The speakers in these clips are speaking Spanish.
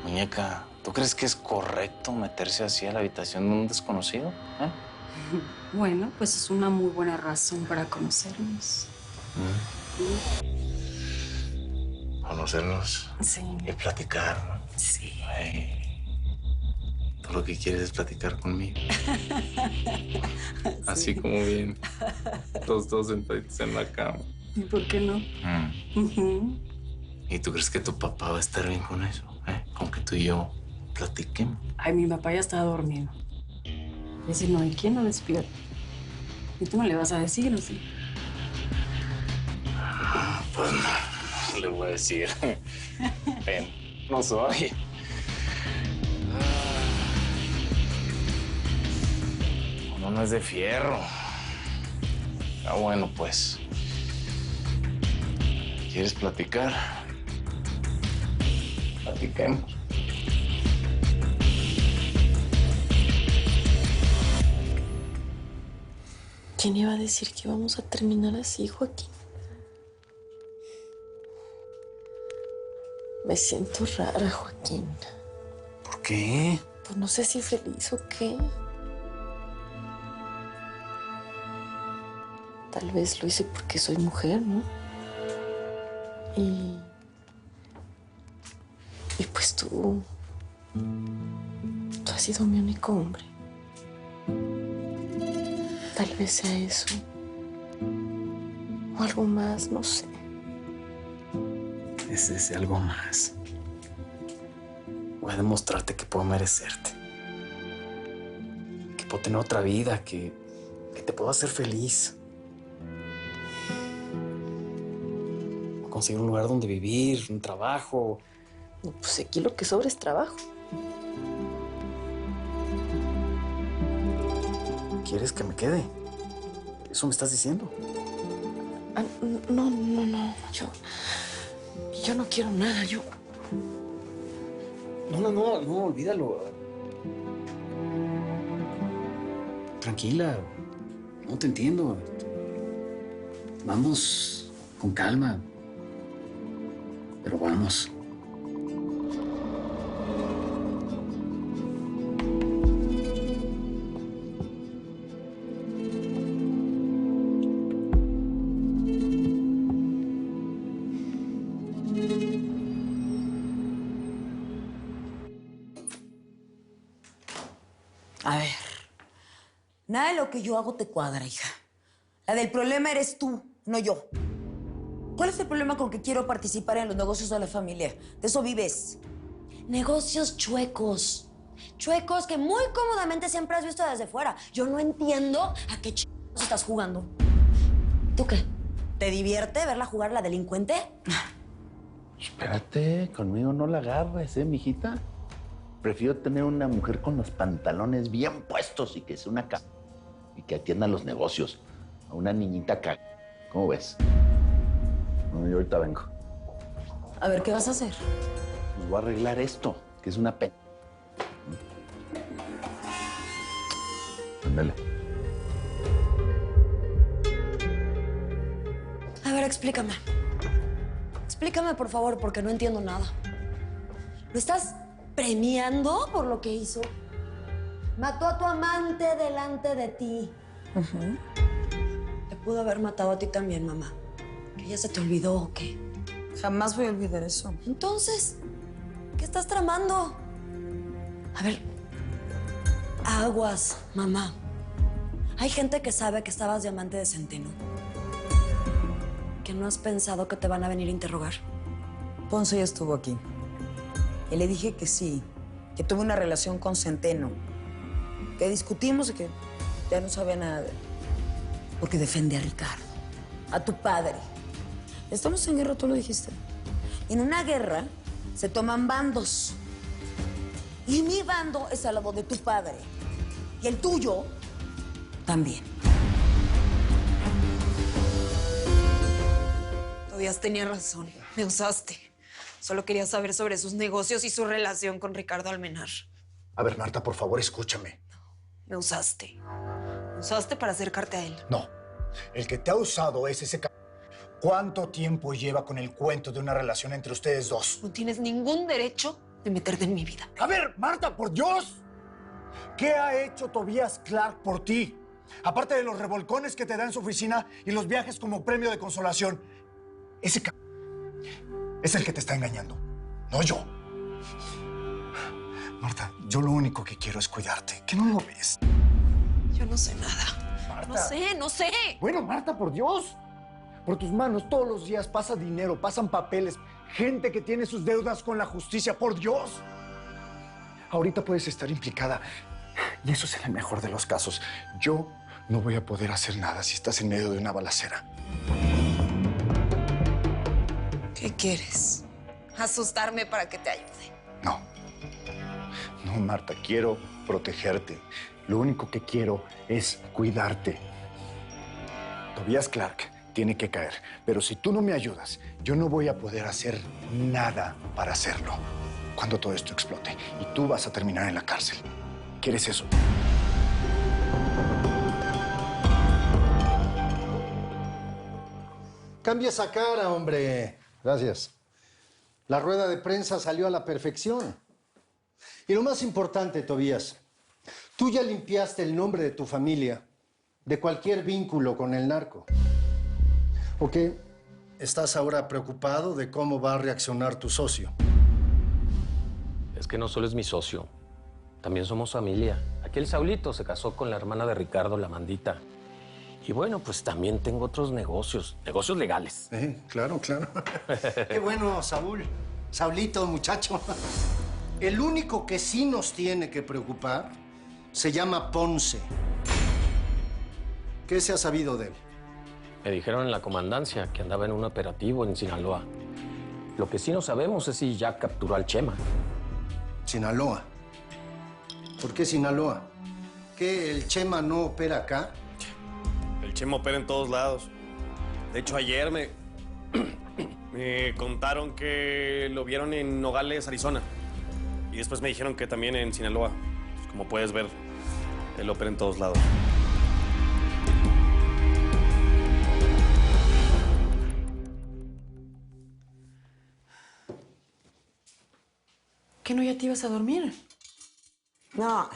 Muñeca, ¿tú crees que es correcto meterse así a la habitación de un desconocido? ¿Eh? Bueno, pues es una muy buena razón para conocernos. Conocernos Sí. y platicar, ¿no? Sí. Ay, tú lo que quieres es platicar conmigo. Así como bien, los dos sentaditos en la cama. ¿Y por qué no? Ujú. ¿Y tú crees que tu papá va a estar bien con eso? Con que tú y yo platiquemos. Ay, mi papá ya está dormido. Es decir, no hay quien lo despierte. ¿Y tú no le vas a decir, o sí? Pues no le voy a decir. Ven, no soy. Uno no es de fierro. Ah, bueno, pues. ¿Quieres platicar? Platiquemos. ¿Quién iba a decir que íbamos a terminar así, Joaquín? Me siento rara, Joaquín. ¿Por qué? Pues no sé si feliz o qué. Tal vez lo hice porque soy mujer, ¿no? Y pues tú has sido mi único hombre. Tal vez sea eso. O algo más, no sé. Es ese algo más. Voy a demostrarte que puedo merecerte. Que puedo tener otra vida, que te puedo hacer feliz. Conseguir un lugar donde vivir, un trabajo. No, pues aquí lo que sobra es trabajo. ¿Quieres que me quede? ¿Eso me estás diciendo? Ah, no. Yo no quiero nada, yo... No, olvídalo. Tranquila. No te entiendo. Vamos con calma. Pero vamos. A ver, nada de lo que yo hago te cuadra, hija. La del problema eres tú, no yo. ¿Cuál es el problema con que quiero participar en los negocios de la familia? De eso vives. Negocios chuecos. Chuecos que muy cómodamente siempre has visto desde fuera. Yo no entiendo a qué chingados estás jugando. ¿Tú qué? ¿Te divierte verla jugar a la delincuente? Espérate, conmigo no la agarres, mijita. Prefiero tener una mujer con los pantalones bien puestos y que sea una y que atienda los negocios. A una niñita ¿Cómo ves? No, yo ahorita vengo. A ver, ¿qué vas a hacer? Pues voy a arreglar esto, que es una pena. Ándale. A ver, explícame. Explícame, por favor, porque no entiendo nada. ¿Lo estás premiando por lo que hizo? Mató a tu amante delante de ti. Te pudo haber matado a ti también, mamá. ¿Que ya se te olvidó o qué? Jamás voy a olvidar eso. Entonces, ¿qué estás tramando? A ver, aguas, mamá. Hay gente que sabe que estabas de amante de Centeno. ¿Que no has pensado que te van a venir a interrogar? Ponce ya estuvo aquí. Y le dije que sí, que tuve una relación con Centeno. Que discutimos y que ya no sabía nada de él. Porque defiende a Ricardo, a tu padre. Estamos en guerra, tú lo dijiste. En una guerra se toman bandos. Y mi bando es al lado de tu padre. Y el tuyo también. Todavía tenía razón. Me usaste. Solo quería saber sobre sus negocios y su relación con Ricardo Almenar. A ver, Marta, por favor, escúchame. Me usaste. Me usaste para acercarte a él. No. El que te ha usado es ese ¿Cuánto tiempo lleva con el cuento de una relación entre ustedes dos? No tienes ningún derecho de meterte en mi vida. A ver, Marta, por Dios. ¿Qué ha hecho Tobias Clark por ti? Aparte de los revolcones que te da en su oficina y los viajes como premio de consolación. Ese es el que te está engañando, no yo. Marta, yo lo único que quiero es cuidarte. ¿Qué no lo ves? Yo no sé nada. Marta. No sé. Bueno, Marta, por Dios. Por tus manos todos los días pasa dinero, pasan papeles, gente que tiene sus deudas con la justicia, por Dios. Ahorita puedes estar implicada y eso es en el mejor de los casos. Yo no voy a poder hacer nada si estás en medio de una balacera. ¿Qué quieres? ¿Asustarme para que te ayude? No. No, Marta, quiero protegerte. Lo único que quiero es cuidarte. Tobias Clark tiene que caer, pero si tú no me ayudas, yo no voy a poder hacer nada para hacerlo cuando todo esto explote. Y tú vas a terminar en la cárcel. ¿Quieres eso? Cambia esa cara, hombre. Gracias. La rueda de prensa salió a la perfección. Y lo más importante, Tobías, tú ya limpiaste el nombre de tu familia de cualquier vínculo con el narco. ¿O qué? ¿Estás ahora preocupado de cómo va a reaccionar tu socio? Es que no solo es mi socio, también somos familia. Aquí el Saulito se casó con la hermana de Ricardo, la Mandita. Y bueno, pues también tengo otros negocios legales. Claro. Qué bueno, Saúl. Saulito, muchacho. El único que sí nos tiene que preocupar se llama Ponce. ¿Qué se ha sabido de él? Me dijeron en la comandancia que andaba en un operativo en Sinaloa. Lo que sí no sabemos es si ya capturó al Chema. Sinaloa. ¿Por qué Sinaloa? ¿Que el Chema no opera acá? El Chema opera en todos lados. De hecho, ayer me contaron que lo vieron en Nogales, Arizona. Y después me dijeron que también en Sinaloa. Pues, como puedes ver, él opera en todos lados. ¿Qué no ya te ibas a dormir? No.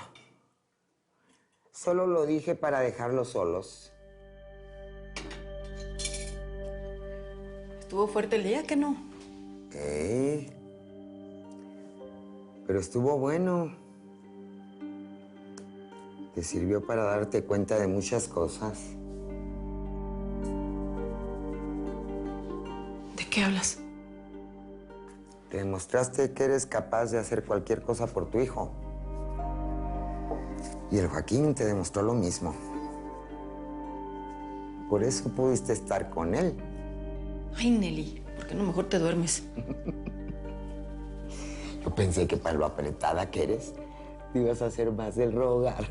Solo lo dije para dejarlos solos. ¿Estuvo fuerte el día que no? Pero estuvo bueno. Te sirvió para darte cuenta de muchas cosas. ¿De qué hablas? Te demostraste que eres capaz de hacer cualquier cosa por tu hijo. Y el Joaquín te demostró lo mismo. Por eso pudiste estar con él. Ay, Nelly, ¿por qué no mejor te duermes? Yo pensé que para lo apretada que eres, te ibas a hacer más del rogar.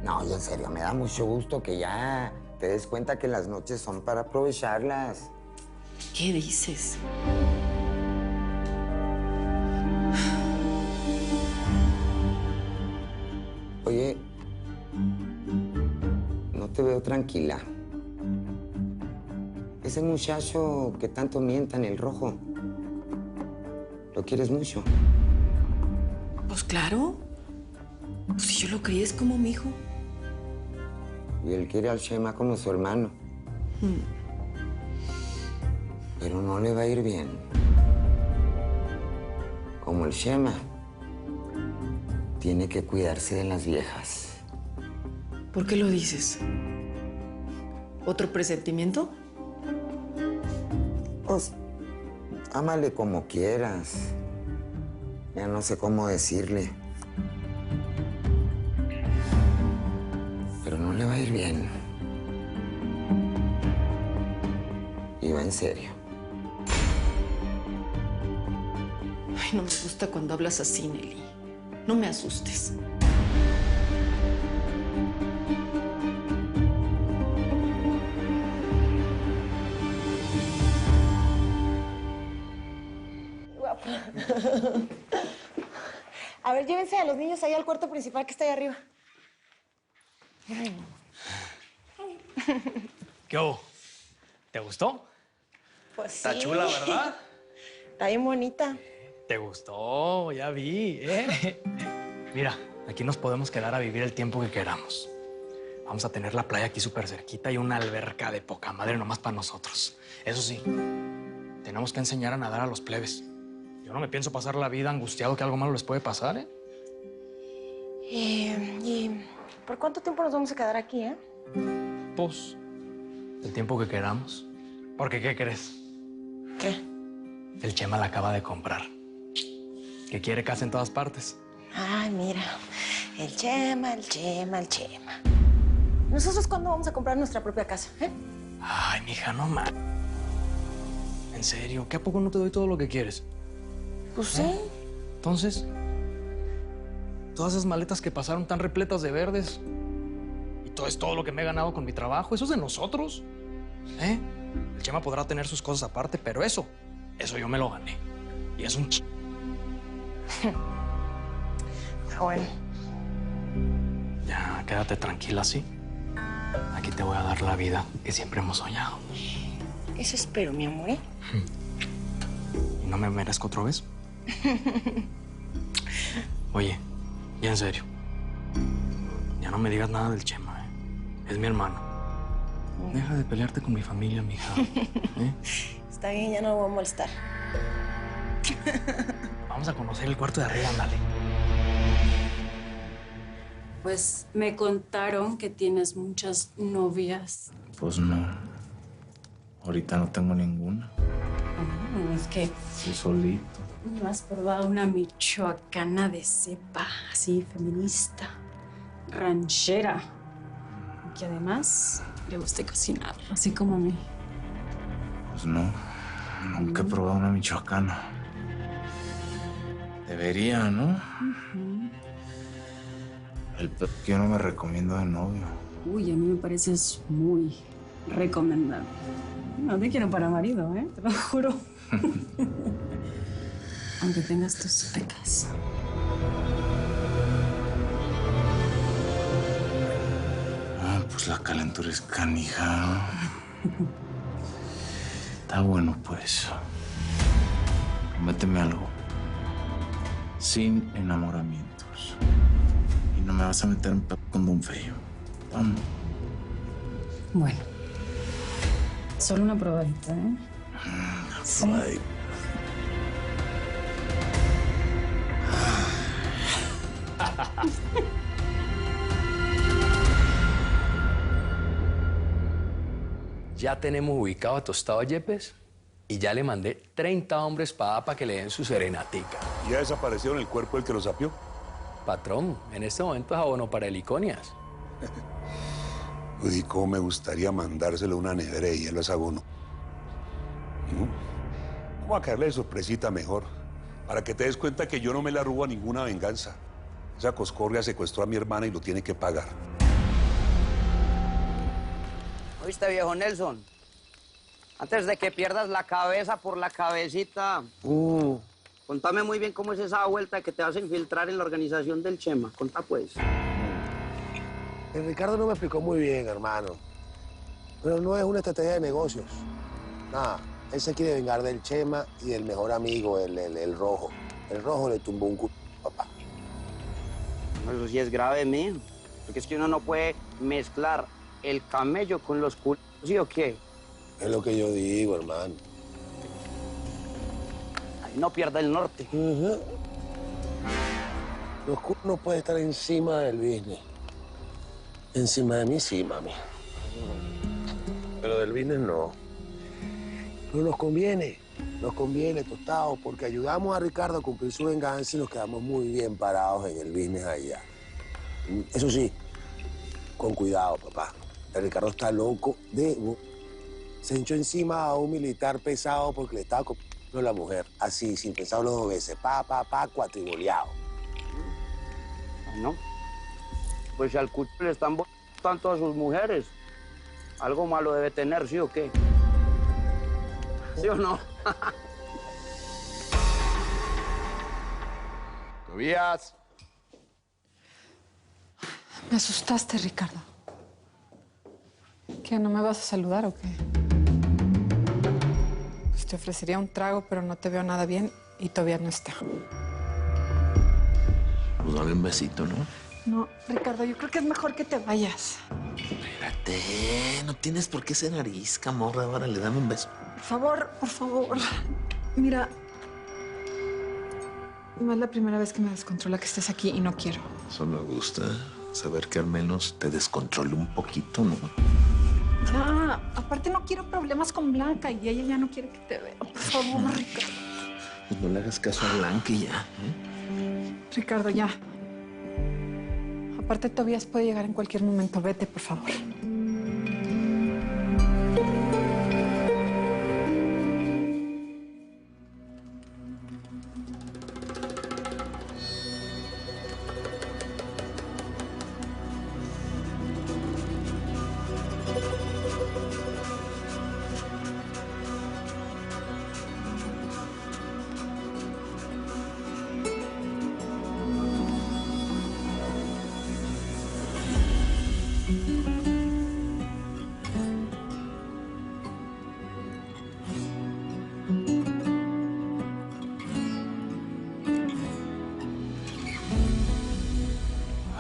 No, y en serio, me da mucho gusto que ya te des cuenta que las noches son para aprovecharlas. ¿Qué dices? Oye, no te veo tranquila. Ese muchacho que tanto mienta en el rojo, ¿lo quieres mucho? Pues claro. Pues si yo lo crié es como mi hijo. Y él quiere al Chema como su hermano. Pero no le va a ir bien. Como el Chema, tiene que cuidarse de las viejas. ¿Por qué lo dices? ¿Otro presentimiento? Pues, ámale como quieras. Ya no sé cómo decirle. Pero no le va a ir bien. Y va en serio. Ay, no me gusta cuando hablas así, Nelly. No me asustes. A ver, llévense a los niños ahí al cuarto principal que está ahí arriba. ¿Qué hubo? ¿Te gustó? Pues Está sí. chula, ¿verdad? Está bien bonita. ¿Te gustó? Ya vi, ¿eh? Mira, aquí nos podemos quedar a vivir el tiempo que queramos. Vamos a tener la playa aquí súper cerquita y una alberca de poca madre nomás para nosotros. Eso sí, tenemos que enseñar a nadar a los plebes. Yo no me pienso pasar la vida angustiado que algo malo les puede pasar, ¿eh? ¿Y por cuánto tiempo nos vamos a quedar aquí, eh? Pues, el tiempo que queramos. Porque, ¿qué crees? ¿Qué? El Chema la acaba de comprar. Que quiere casa en todas partes. Ay, mira. El Chema, el Chema, el Chema. ¿Nosotros cuándo vamos a comprar nuestra propia casa, eh? Ay, mija, no más. En serio, ¿qué a poco no te doy todo lo que quieres? Pues sí. Entonces, todas esas maletas que pasaron tan repletas de verdes y todo es todo lo que me he ganado con mi trabajo, eso es de nosotros, ¿eh? El Chema podrá tener sus cosas aparte, pero eso yo me lo gané. Y es un Ah, bueno. Ya, quédate tranquila, ¿sí? Aquí te voy a dar la vida que siempre hemos soñado. Eso espero, mi amor, ¿eh? ¿Y no me merezco otra vez? Oye, y en serio, ya no me digas nada del Chema, ¿eh? Es mi hermano. Deja de pelearte con mi familia, mija. ¿Eh? Está bien, ya no lo voy a molestar. Vamos a conocer el cuarto de arriba, ándale. Pues me contaron que tienes muchas novias. Pues no. Ahorita no tengo ninguna. Es que Sí, solito. no has probado una michoacana de cepa, así feminista, ranchera. Y que además le guste cocinar, así como a mí. Pues no. Nunca he probado una michoacana. Debería, ¿no? El peor que yo no me recomiendo de novio. Uy, a mí me pareces muy recomendable. No te quiero para marido, ¿eh? Te lo juro. Aunque tengas tus pecas. Ah, pues la calentura es canija, ¿no? Está bueno, pues. Prométeme algo. Sin enamoramientos. Y no me vas a meter en pedo con Don Feyo. Vamos. Bueno. Solo una probadita, ¿eh? Sí. Probadita. Ya tenemos ubicado a Tostado Yepes y ya le mandé 30 hombres para que le den su serenatica. ¿Ya desapareció en el cuerpo el que lo sapió? Patrón, en este momento es abono para heliconias. Uy, cómo me gustaría mandárselo a una nevera de hielo a ese abono. Vamos a caerle de sorpresita mejor, para que te des cuenta que yo no me la arrugo a ninguna venganza. Esa coscorria secuestró a mi hermana y lo tiene que pagar. ¿Oíste, viejo Nelson? Antes de que pierdas la cabeza por la cabecita, contame muy bien cómo es esa vuelta que te vas a infiltrar en la organización del Chema. Contá, pues. El Ricardo no me explicó muy bien, hermano. Pero no es una estrategia de negocios. Nada, él se quiere vengar del Chema y del mejor amigo, el Rojo. El Rojo le tumbó un culo, papá. Eso sí es grave, mijo. Porque es que uno no puede mezclar el camello con los culos, ¿sí o qué? Es lo que yo digo, hermano. Ahí no pierda el norte. Los culos no pueden estar encima del business. Encima de mí sí, mami. Pero del business no. Pero nos conviene, Tostado, porque ayudamos a Ricardo a cumplir su venganza y nos quedamos muy bien parados en el business allá. Eso sí, con cuidado, papá. El Ricardo está loco de... Se echó encima a un militar pesado porque le estaba copiando la mujer. Así, sin pensarlo dos veces. Cuatriboleado. ¿No? Pues si al cucho le están tanto a sus mujeres, algo malo debe tener, ¿sí o qué? ¿Sí o no? Tobías. Me asustaste, Ricardo. ¿Qué, no me vas a saludar o qué? te ofrecería un trago, pero no te veo nada bien y todavía no está. Pues dale un besito, ¿no? No, Ricardo, yo creo que es mejor que te vayas. Espérate, no tienes por qué ser arisca, morra. Órale, dame un beso. Por favor, por favor. Mira, no es la primera vez que me descontrola que estés aquí y no quiero. Eso me gusta, saber que al menos te descontrolo un poquito, ¿no? Ya, aparte no quiero problemas con Blanca y ella ya no quiere que te vea. Por favor, Ricardo. Pues no le hagas caso a Blanca y ya, ¿eh? Ricardo, ya. Aparte, Tobías puede llegar en cualquier momento. Vete, por favor.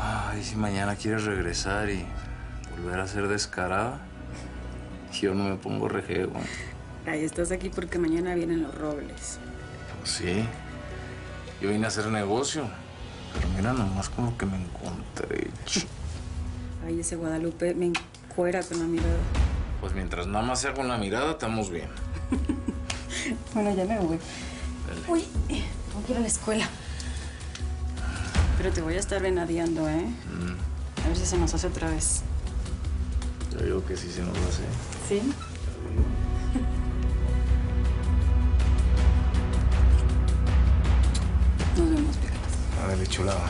Ay, si mañana quieres regresar y volver a ser descarada, yo no me pongo rejego. Ay, estás aquí porque mañana vienen los robles. Pues sí, yo vine a hacer negocio, pero mira nomás como que me encontré. Ay, ese Guadalupe me encuera con la mirada. Pues mientras nada más sea con la mirada, estamos bien. Bueno, ya me voy. Dale. Uy, tengo que ir a la escuela. Pero te voy a estar venadeando, ¿eh? A ver si se nos hace otra vez. Yo digo que sí se nos hace. ¿Sí? Nos vemos, Piedras. A ver, chulada.